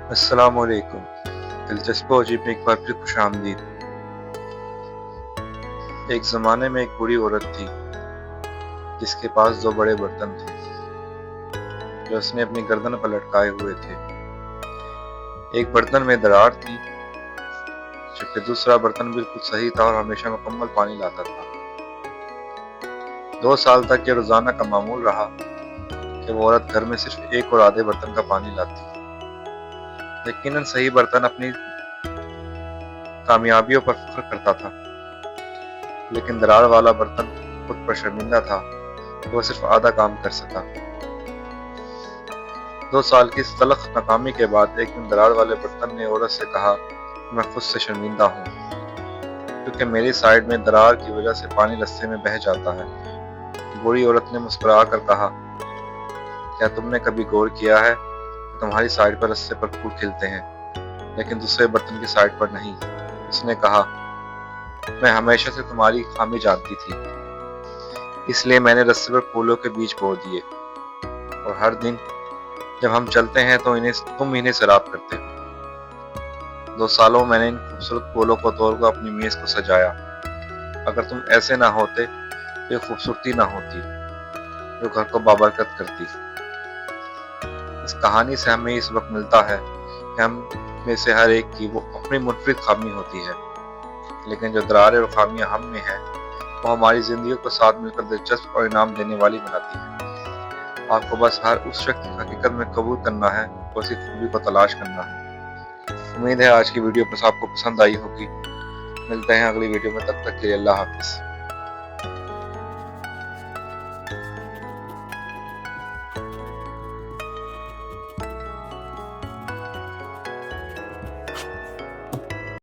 अस्सलामुअलैकुम। दिलचस्प और अजीब में एक बार फिर खुशामदीद। एक ज़माने में एक बूढ़ी औरत थी जिसके पास दो बड़े बर्तन थे जो उसने अपनी गर्दन पर लटकाए हुए थे। एक बर्तन में दरार थी जबकि दूसरा बर्तन बिल्कुल सही था और हमेशा मुकम्मल पानी लाता था। 2 साल तक ये रोज़ाना का मामूल रहा कि वो औरत घर में सिर्फ एक और आधे बर्तन का पानी लाती। यकीनन सही बर्तन अपनी कामयाबियों पर फख्र करता था, लेकिन दरार वाला बर्तन खुद पर शर्मिंदा था कि वह सिर्फ आधा काम कर सका। 2 साल की इस तलख नाकामी के बाद एक दिन दरार वाले बर्तन ने औरत से कहा, मैं खुद से शर्मिंदा हूँ क्योंकि मेरी साइड में दरार की वजह से पानी रस्ते में बह जाता है। बूढ़ी औरत ने मुस्कुरा कर कहा, क्या तुमने कभी गौर किया है कि तुम्हारी साइड पर रस्से पर फूल खिलते हैं लेकिन दूसरे बर्तन की साइड पर नहीं? उसने कहा, मैं हमेशा से तुम्हारी खामी जानती थी, इसलिए मैंने रस्से पर फूलों के बीज बो दिए और हर दिन जब हम चलते हैं तो तुम इन्हें सैराब करते हो। 2 सालों में मैंने इन खूबसूरत फूलों को तोड़कर अपनी मेज को सजाया। अगर तुम ऐसे ना होते तो ये खूबसूरती ना होती जो घर को बाबरकत करती। इस कहानी से हमें इस वक्त मिलता है कि हम में से हर एक की वो अपनी मुनफरिद खामी होती है, लेकिन जो दरारें और खामियां हम में हैं वो हमारी जिंदगी को साथ मिलकर दिलचस्प और इनाम देने वाली बनाती है। आपको बस हर उस शख्स की हकीकत में कबूल करना है, उसकी खूबी को तलाश करना है। उम्मीद है आज की वीडियो बस आपको पसंद आई होगी। मिलते हैं अगली वीडियो में, तब तक के लिए अल्लाह हाफिज़।